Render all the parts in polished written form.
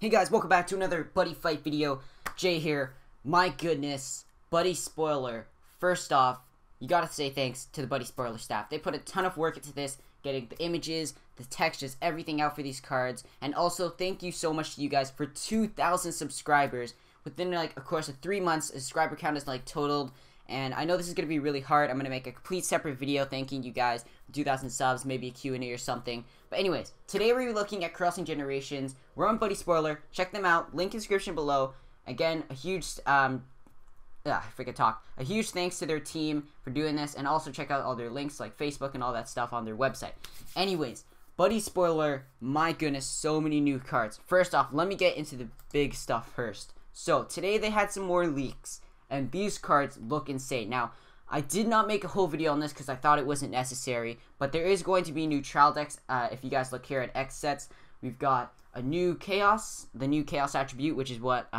Hey guys, welcome back to another Buddy Fight video. Jay here. My goodness, BuddySpoiler. First off, you gotta say thanks to the BuddySpoiler staff. They put a ton of work into this, getting the images, the textures, everything out for these cards. And also, thank you so much to you guys for 2,000 subscribers. Within like a course of 3 months, the subscriber count is like totaled. And I know this is going to be really hard. I'm going to make a complete separate video thanking you guys for 2,000 subs, maybe a Q&A or something. But anyways, today we're looking at Crossing Generations. We're on BuddySpoiler. Check them out. Link in the description below. Again, a huge, A huge thanks to their team for doing this. And also check out all their links like Facebook and all that stuff on their website. Anyways, BuddySpoiler, my goodness, so many new cards. First off, let me get into the big stuff first. So, today they had some more leaks. And these cards look insane. Now, I did not make a whole video on this because I thought it wasn't necessary. But there is going to be new trial decks. If you guys look here at X sets, we've got a new Chaos, the new Chaos attribute, which is what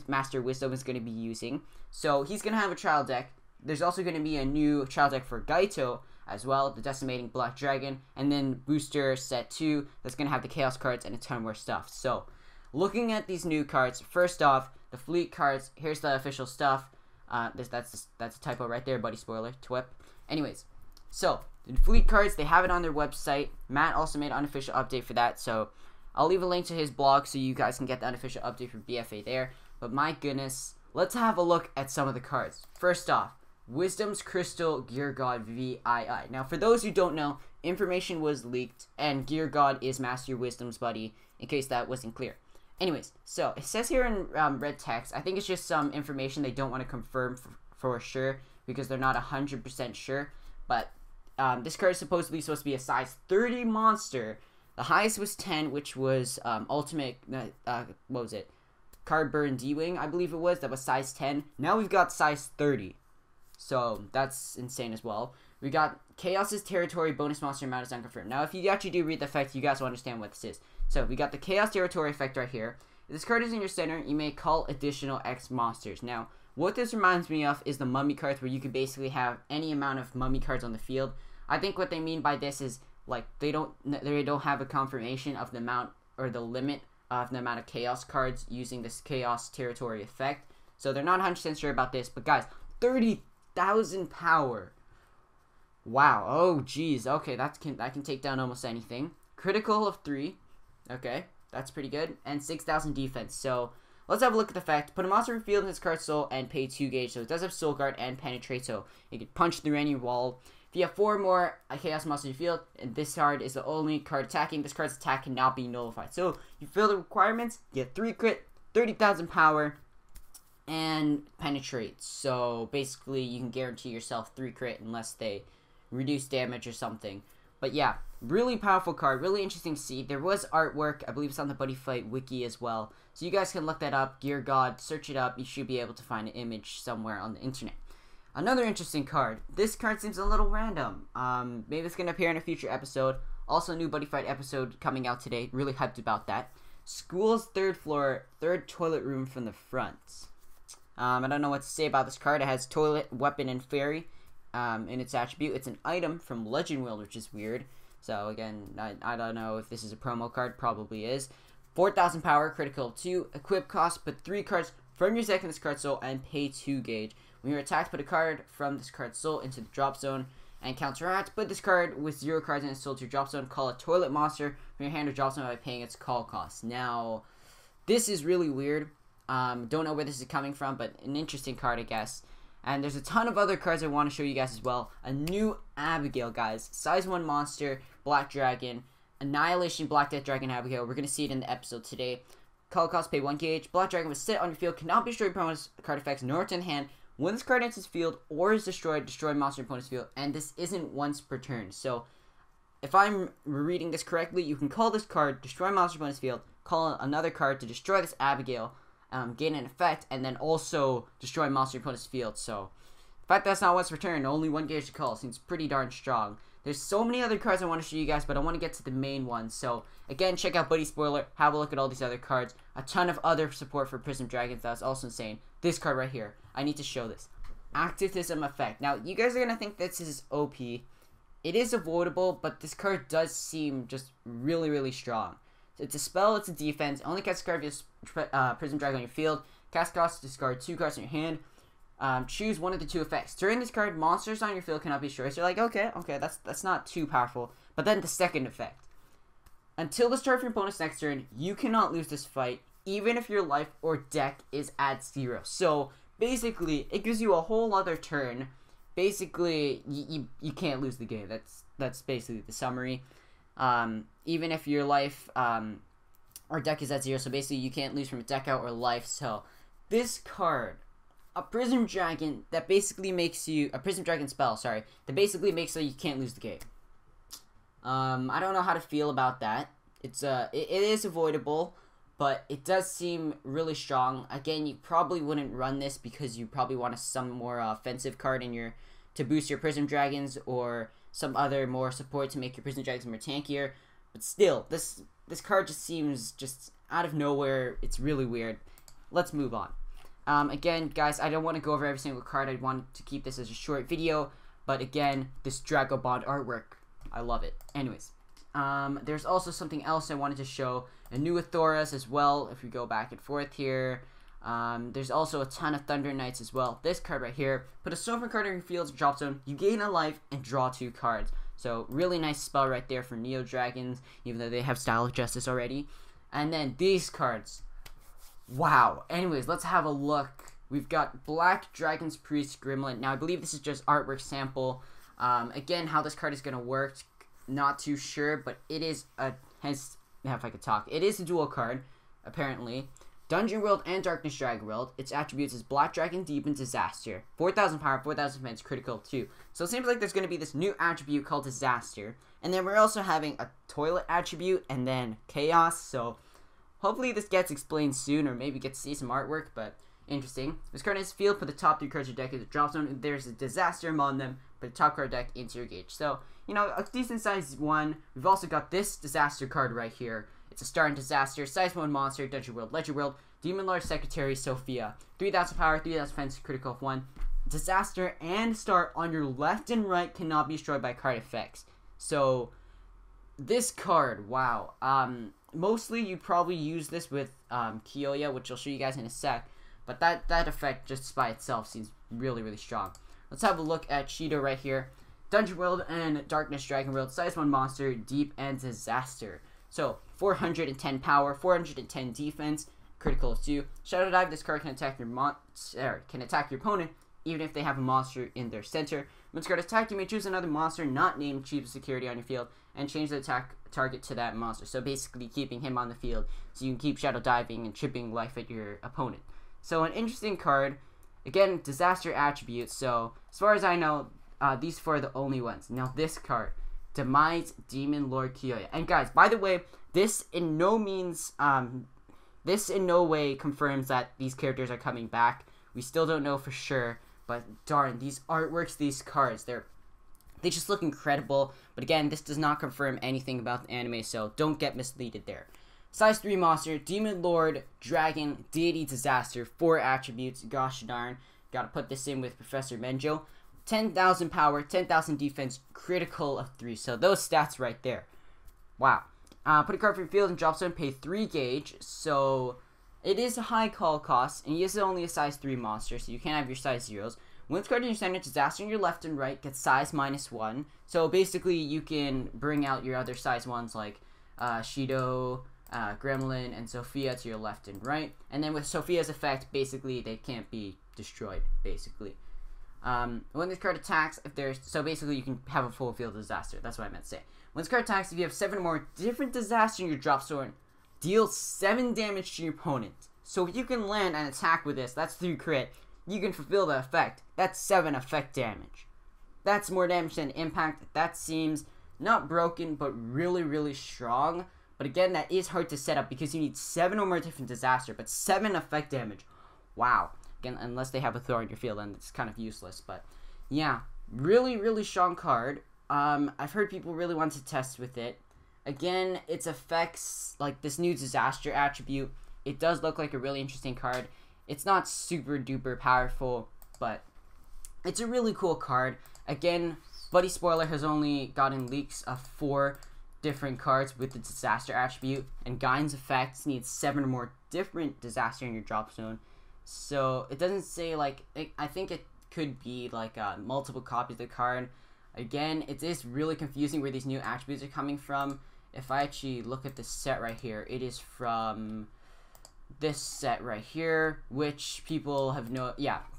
Master Wisdom is going to be using. So he's going to have a trial deck. There's also going to be a new trial deck for Gaito as well, the Decimating Black Dragon. And then Booster Set 2, that's going to have the Chaos cards and a ton more stuff. So, looking at these new cards, first off, the Fleet cards, here's the official stuff. That's a typo right there, BuddySpoiler, twip. Anyways, so, the Fleet cards, they have it on their website. Matt also made an unofficial update for that, so I'll leave a link to his blog so you guys can get the unofficial update for BFA there. But my goodness, let's have a look at some of the cards. First off, Wisdom's Crystal Gear God VII. Now, for those who don't know, information was leaked, and Gear God is Master Wisdom's buddy, in case that wasn't clear. Anyways, so it says here in red text, I think it's just some information they don't want to confirm for sure because they're not 100% sure. But this card is supposed to be a size 30 monster. The highest was 10, which was ultimate, what was it? Card Burn D-Wing, I believe it was. That was size 10. Now we've got size 30. So that's insane as well. We got Chaos's Territory bonus monster amount is unconfirmed. Now, if you actually do read the effect, you guys will understand what this is. So, we got the Chaos Territory effect right here. If this card is in your center, you may call additional X monsters. Now, what this reminds me of is the Mummy cards, where you could basically have any amount of Mummy cards on the field. I think what they mean by this is, like, they don't have a confirmation of the amount, or the limit of the amount of Chaos cards using this Chaos Territory effect. So, they're not 100% sure about this. But, guys, 30,000 power. Wow. Oh, geez. Okay, that can take down almost anything. Critical of 3. Okay, that's pretty good. And 6,000 defense. So, let's have a look at the effect. Put a monster in field in its card soul and pay 2 gauge. So, it does have Soul Guard and Penetrate. So, it can punch through any wall. If you have 4 more Chaos monsters in your field, and this card is the only card attacking, this card's attack cannot be nullified. So, you fill the requirements, get 3 crit, 30,000 power, and Penetrate. So, basically, you can guarantee yourself 3 crit unless they reduce damage or something. But yeah, really powerful card, really interesting to see. There was artwork, I believe it's on the Buddyfight Wiki as well. So you guys can look that up, Gear God, search it up, you should be able to find an image somewhere on the internet. Another interesting card. This card seems a little random. Maybe it's going to appear in a future episode. Also, a new Buddyfight episode coming out today, really hyped about that. School's 3rd floor, 3rd toilet room from the front. I don't know what to say about this card. It has toilet, weapon, and fairy. In its attribute. It's an item from Legend World, which is weird. So again, I don't know if this is a promo card. Probably is. 4,000 power, critical 2. Equip cost, put 3 cards from your deck in this card soul and pay 2 gauge. When you're attacked, put a card from this card soul into the drop zone and counteract. Put this card with 0 cards in its soul to your drop zone. Call a toilet monster from your hand or drop zone by paying its call cost. Now, this is really weird. Don't know where this is coming from, but an interesting card, I guess. And there's a ton of other cards I want to show you guys as well. A new Abigail, guys. Size 1 monster, Black Dragon, Annihilation, Black Death Dragon, Abigail. We're going to see it in the episode today. Call cost, pay 1 gauge. Black Dragon was set on your field, cannot be destroyed by opponent's card effects, nor return hand. When this card enters field or is destroyed, destroy monster opponent's field. And this isn't once per turn. So, if I'm reading this correctly, you can call this card, destroy monster opponent's field, call another card to destroy this Abigail, gain an effect, and then also destroy monster opponent's field. So, the fact that's not once per turn, only 1 gauge to call, seems pretty darn strong. There's so many other cards I want to show you guys, but I want to get to the main one. So, again, check out BuddySpoiler, have a look at all these other cards. A ton of other support for Prism Dragons, that's also insane. This card right here, I need to show this. Activism effect. Now, you guys are going to think this is OP. It is avoidable, but this card does seem just really, really strong. It's a spell, it's a defense. Only cast a card if you have Prism Dragon on your field. Cast cost, discard 2 cards in your hand. Choose one of the 2 effects. During this card, monsters on your field cannot be destroyed. So you're like, okay, that's not too powerful. But then the second effect. Until the start of your opponent's next turn, you cannot lose this fight, even if your life or deck is at 0. So basically, it gives you a whole other turn. Basically, you can't lose the game. That's basically the summary. Even if your life or deck is at 0, so basically you can't lose from a deck out or life. So this card, a Prism Dragon that basically makes you a Prism Dragon spell, sorry, that basically makes so you can't lose the game. I don't know how to feel about that. It is avoidable, but it does seem really strong. Again, you probably wouldn't run this because you probably want some more offensive card in your to boost your Prism Dragons or some other more support to make your Prism Dragons more tankier. But still, this card just seems just out of nowhere. It's really weird. Let's move on. Again, guys, I don't want to go over every single card. I want to keep this as a short video. But again, this Drago Bond artwork, I love it. Anyways, there's also something else I wanted to show. A new ATHORAs as well, if we go back and forth here. There's also a ton of Thunder Knights as well. This card right here, put a SOFIA card in your field's drop zone, you gain a life and draw 2 cards. So really nice spell right there for Neo Dragons, even though they have Style of Justice already. And then these cards, wow. Anyways, let's have a look. We've got Black Dragon's Priest Gremlin. Now I believe this is just artwork sample. Again, how this card is gonna work, not too sure, but it is if I could talk, it is a dual card apparently. Dungeon World and Darkness Dragon World. Its attributes is Black Dragon, Deep, and Disaster. 4,000 power, 4,000 defense, critical too. So it seems like there's going to be this new attribute called Disaster. And then we're also having a Toilet attribute and then Chaos. So hopefully this gets explained soon or maybe get to see some artwork. But interesting. This card is field, put the top 3 cards of your deck in the drop zone. There's a Disaster among them. Put the top card deck into your gauge. So, you know, a decent sized one. We've also got this Disaster card right here. It's a Star and Disaster, size 1 monster, Dungeon World, Legend World, Demon Lord Secretary, Sophia. 3,000 power, 3,000 defense, critical of 1. Disaster and Star on your left and right cannot be destroyed by card effects. So, this card, wow. Mostly you'd probably use this with KYOYA, which I'll show you guys in a sec. But that effect just by itself seems really, really strong. Let's have a look at Shido right here. Dungeon World and Darkness Dragon World, size 1 monster, Deep, and Disaster. So, 410 power, 410 defense, critical of 2. Shadow Dive, this card can attack your opponent, even if they have a monster in their center. When this card attacks, you may choose another monster not named Chief of Security on your field, and change the attack target to that monster. So basically keeping him on the field, so you can keep Shadow Diving and chipping life at your opponent. So an interesting card. Again, Disaster attributes, so as far as I know, these 4 are the only ones. Now this card, Demise Demon Lord KYOYA. And guys, by the way, this in no way confirms that these characters are coming back. We still don't know for sure, but darn, these artworks, these cards, they just look incredible. But again, this does not confirm anything about the anime, so don't get misleaded there. Size 3 monster, Demon Lord, Dragon, Deity, Disaster, 4 attributes. Gosh darn, gotta put this in with Professor Menjo. 10,000 power, 10,000 defense, critical of 3. So those stats right there. Wow. Put a card from your field and drop zone, pay 3 gauge. So it is a high call cost, and he is only a size 3 monster, so you can't have your size 0s. When this card in your center, Disaster in your left and right gets size -1. So basically you can bring out your other size 1s like Shido, Gremlin, and Sophia to your left and right. And then with Sophia's effect, basically they can't be destroyed, basically. When this card attacks, so basically you can have a full field Disaster. That's what I meant to say. When this card attacks, if you have 7 or more different Disaster in your drop zone, deal 7 damage to your opponent. So if you can land an attack with this, that's 3 crit. You can fulfill the effect. That's 7 effect damage. That's more damage than impact. That seems not broken, but really, really strong. But again, that is hard to set up because you need 7 or more different Disaster, but 7 effect damage. Wow. Again, unless they have a Thor in your field, then it's kind of useless. But yeah, really, really strong card. I've heard people really want to test with it. Again, its effects, like this new Disaster attribute, it does look like a really interesting card. It's not super duper powerful, but it's a really cool card. Again, BuddySpoiler has only gotten leaks of 4 different cards with the disaster attribute, and Gaine's effects need 7 or more different disaster in your drop zone. So it doesn't say like, I think it could be like multiple copies of the card. Again, it is really confusing where these new attributes are coming from. If I actually look at this set right here, it is from this set right here, which people have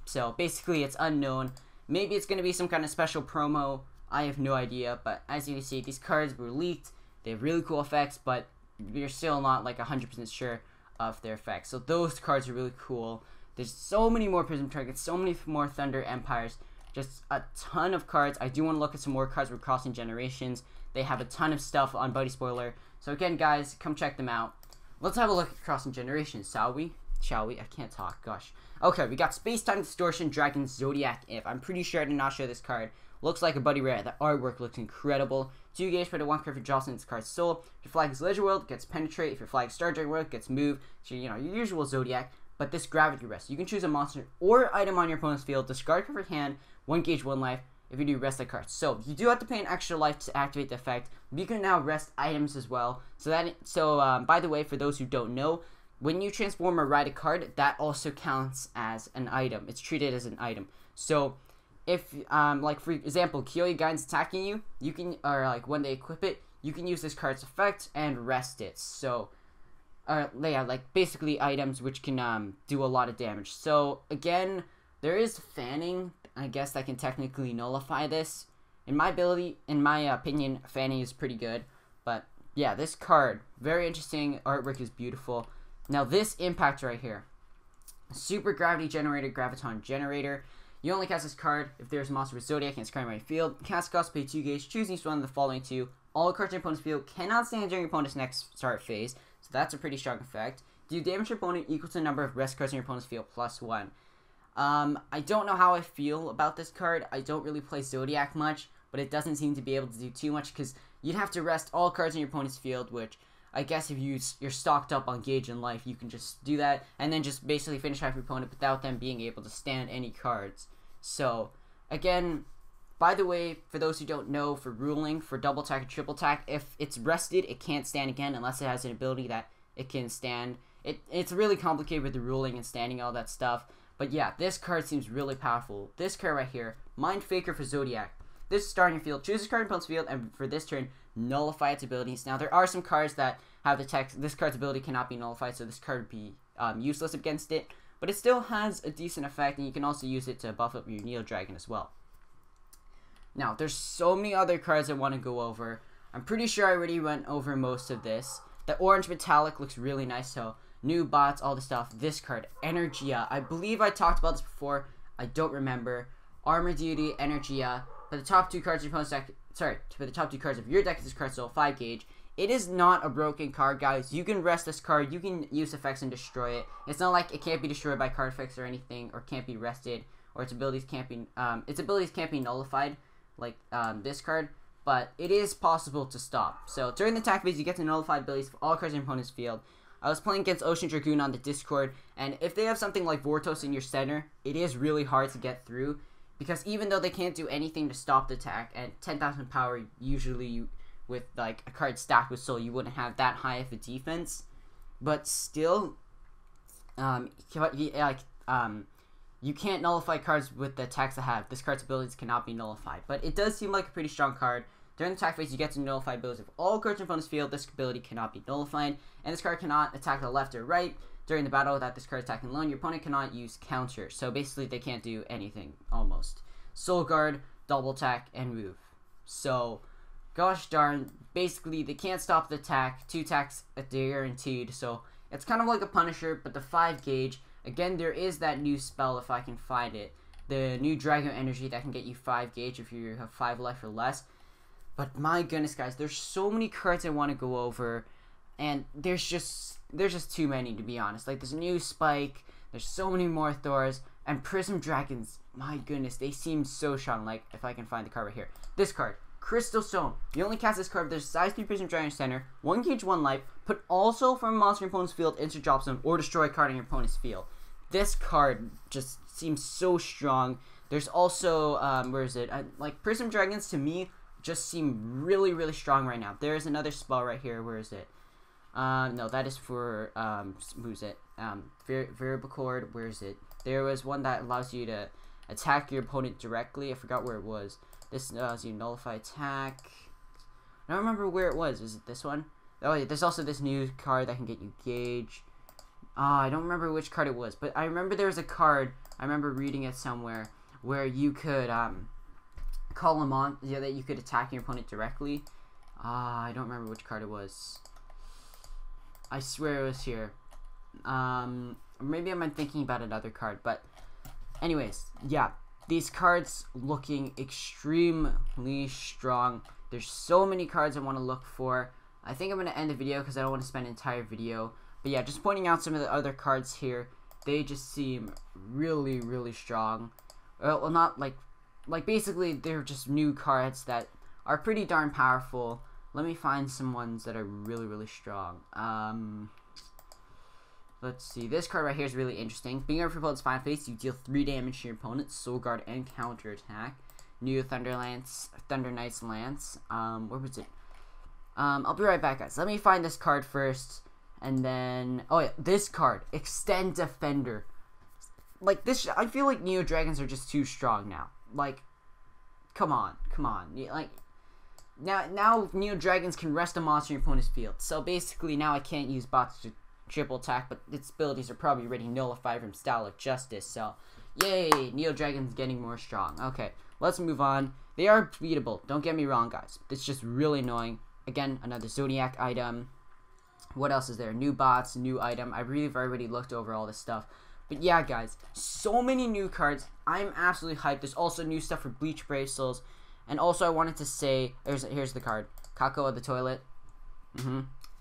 so basically it's unknown. Maybe it's going to be some kind of special promo, I have no idea, but as you can see, these cards were leaked. They have really cool effects, but you're still not like 100% sure of their effects. So those cards are really cool. There's so many more Prism Targets, so many more Thunder Empires, just a ton of cards. I do want to look at some more cards with Crossing Generations. They have a ton of stuff on BuddySpoiler. So again, guys, come check them out. Let's have a look at Crossing Generations, shall we? I can't talk, gosh. Okay, we got Space Time Distortion, Dragon, Zodiac If. I'm pretty sure I did not show this card. Looks like a Buddy Rare. The artwork looks incredible. 2 gauge, put a 1 card for Jocelyn, this card's soul. If your flag is Leisure World, gets Penetrate. If your flag is Star Dragon World, gets Move. So, you know, your usual Zodiac. But this Gravity Rest. You can choose a monster or item on your opponent's field. Discard card for hand. 1 gauge, 1 life. If you do, rest that card. So, you do have to pay an extra life to activate the effect. But you can now rest items as well. By the way, for those who don't know, when you transform or write a card, that also counts as an item. It's treated as an item. So, if, like, for example, KYOYA Gaine's attacking you, you can, or, like, when they equip it, you can use this card's effect and rest it. So, yeah, like, basically items which can, do a lot of damage. So, again, there is fanning, I guess, that can technically nullify this. In my opinion, fanning is pretty good. But, yeah, this card, very interesting. Artwork is beautiful. Now, this impact right here, Super Gravity Generator, Graviton Generator. You only cast this card if there's a monster with Zodiac in its primary field. Cast cost, pay 2 gauge, choose each one of the following 2. All cards in your opponent's field cannot stand during your opponent's next start phase, so that's a pretty strong effect. Do damage your opponent equal to the number of rest cards in your opponent's field plus 1. I don't know how I feel about this card. I don't really play Zodiac much, but it doesn't seem to be able to do too much because you'd have to rest all cards in your opponent's field, which I guess if you're stocked up on gauge and life, you can just do that, and then just basically finish off your opponent without them being able to stand any cards. So, again, by the way, for those who don't know, for ruling, for double attack or triple attack, if it's rested, it can't stand again unless it has an ability that it can stand. It's really complicated with the ruling and standing, all that stuff. But yeah, this card seems really powerful. This card right here, Mind Faker for Zodiac. This is starting your field. Choose this card in opponent's field, and for this turn, nullify its abilities. Now, there are some cards that have the text, this card's ability cannot be nullified, so this card would be useless against it. But it still has a decent effect, and you can also use it to buff up your Neo Dragon as well. Now, there's so many other cards I want to go over. I'm pretty sure I already went over most of this. The orange metallic looks really nice, so new bots, all the stuff. This card, Energia. I believe I talked about this before. I don't remember. Armor Deity, Energia. For the top 2 cards of your opponent's deck, for the top 2 cards of your deck, this card, so 5 gauge. It is not a broken card, guys. You can rest this card. You can use effects and destroy it. It's not like it can't be destroyed by card effects or anything, or can't be rested, or its abilities can't be nullified, like this card. But it is possible to stop. So during the attack phase, you get to nullify abilities for all cards in your opponent's field. I was playing against Ocean Dragoon on the Discord, and if they have something like Vortos in your center, it is really hard to get through. Because even though they can't do anything to stop the attack, at 10,000 power, usually with like a card stacked with Soul, you wouldn't have that high of a defense. But still, you can't nullify cards with the attacks I have. This card's abilities cannot be nullified. But it does seem like a pretty strong card. During the attack phase, you get to nullify abilities of all cards in your opponent's field. This ability cannot be nullified. And this card cannot attack the left or right. During the battle without this card attacking alone, your opponent cannot use counter. So basically, they can't do anything, almost. Soul Guard, double attack, and move. So, gosh darn, basically, they can't stop the attack. 2 attacks are guaranteed. So, it's kind of like a Punisher, but the 5 gauge. Again, there is that new spell, if I can find it. The new Dragon Energy that can get you 5 gauge if you have 5 life or less. But my goodness, guys, there's so many cards I want to go over. And there's just too many, to be honest. Like, there's a new Spike, there's so many more Thors, and Prism Dragons, my goodness, they seem so strong. Like, if I can find the card right here. This card, Crystal Stone. You only cast this card if there's a size 3 Prism Dragon center, 1 gauge, 1 life, put also from a monster in your opponent's field into drop zone, or destroy a card in your opponent's field. This card just seems so strong. There's also, where is it? Like, Prism Dragons, to me, just seem really, really strong right now. There's another spell right here. Where is it? No, that is for, who's it? Variable chord, where is it? There was one that allows you to attack your opponent directly. I forgot where it was. This allows you to nullify attack. I don't remember where it was. Is it this one? Oh, yeah, there's also this new card that can get you gauge. I don't remember which card it was, but I remember there was a card, I remember reading it somewhere, where you could, call him on, yeah, that you could attack your opponent directly. I don't remember which card it was. I swear it was here. Maybe I'm thinking about another card, but anyways, yeah, these cards looking extremely strong. There's so many cards I want to look for. I think I'm going to end the video because I don't want to spend an entire video. But yeah, just pointing out some of the other cards here. They just seem really, really strong. Well, not like basically they're just new cards that are pretty darn powerful. Let me find some ones that are really, really strong. Let's see. This card right here is really interesting. Being over your opponent's final phase, you deal 3 damage to your opponent. Soul Guard and counter attack. New Thunder Knight's Lance. Where was it? I'll be right back, guys. Let me find this card first. And then, oh yeah, this card, Extend Defender. Like this, I feel like Neo Dragons are just too strong now. Like, come on. Like, now Neo Dragons can rest a monster in your opponent's field. So basically, now I can't use bots to triple attack, but its abilities are probably already nullified from Style of Justice. So, yay, Neo Dragons getting more strong. Okay, let's move on. They are beatable. Don't get me wrong, guys. It's just really annoying. Again, another Zodiac item. What else is there? New bots, new item. I believe I already looked over all this stuff. But yeah, guys, so many new cards. I'm absolutely hyped. There's also new stuff for Bleach Brave Souls. And also, I wanted to say, here's the card. KAKO of the Toilet.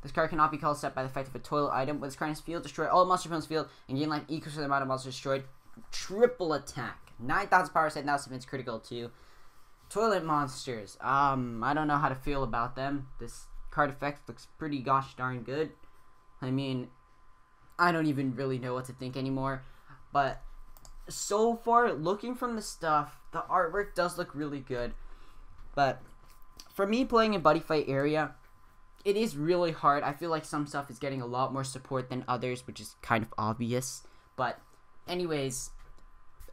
This card cannot be called set by the effect of a toilet item. With this card in its field, destroy all monsters in its field and gain life equal to the amount of monsters destroyed. Triple attack. 9,000 power set, now it's critical too. Toilet monsters. I don't know how to feel about them. This card effect looks pretty gosh darn good. I mean, I don't even really know what to think anymore. But so far, looking from the stuff, the artwork does look really good. But for me playing in Buddyfight area, it is really hard. I feel like some stuff is getting a lot more support than others, which is kind of obvious. But anyways,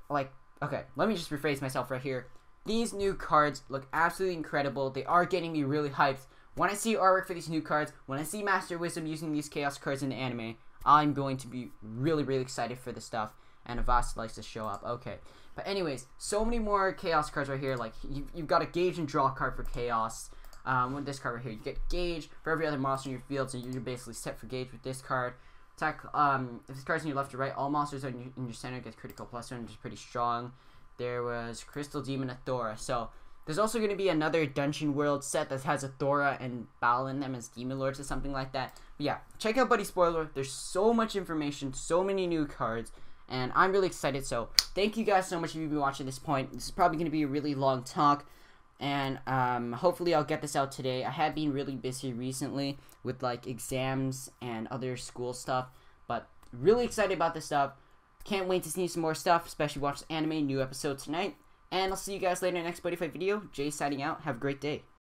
like, okay, let me just rephrase myself right here. These new cards look absolutely incredible. They are getting me really hyped. When I see artwork for these new cards, when I see Master Wisdom using these Chaos cards in the anime, I'm going to be really, really excited for this stuff. And Avast likes to show up. Okay. But anyways, so many more Chaos cards right here. Like, you've got a Gauge and Draw card for Chaos. With this card right here, you get Gauge for every other monster in your field, so you're basically set for Gauge with this card. Attack, if this card's in your left or right, all monsters in your center get critical +1, which is pretty strong. There was Crystal Demon ATHORA. So, there's also going to be another Dungeon World set that has ATHORA and Bal in them as Demon Lords or something like that. But yeah, check out BuddySpoiler. There's so much information, so many new cards, and I'm really excited. So, thank you guys so much if you've been watching this point. This is probably going to be a really long talk. And hopefully I'll get this out today. I have been really busy recently with like exams and other school stuff, but really excited about this stuff. Can't wait to see some more stuff, especially watch the anime new episode tonight. And I'll see you guys later in the next Buddyfight video. Jay signing out. Have a great day.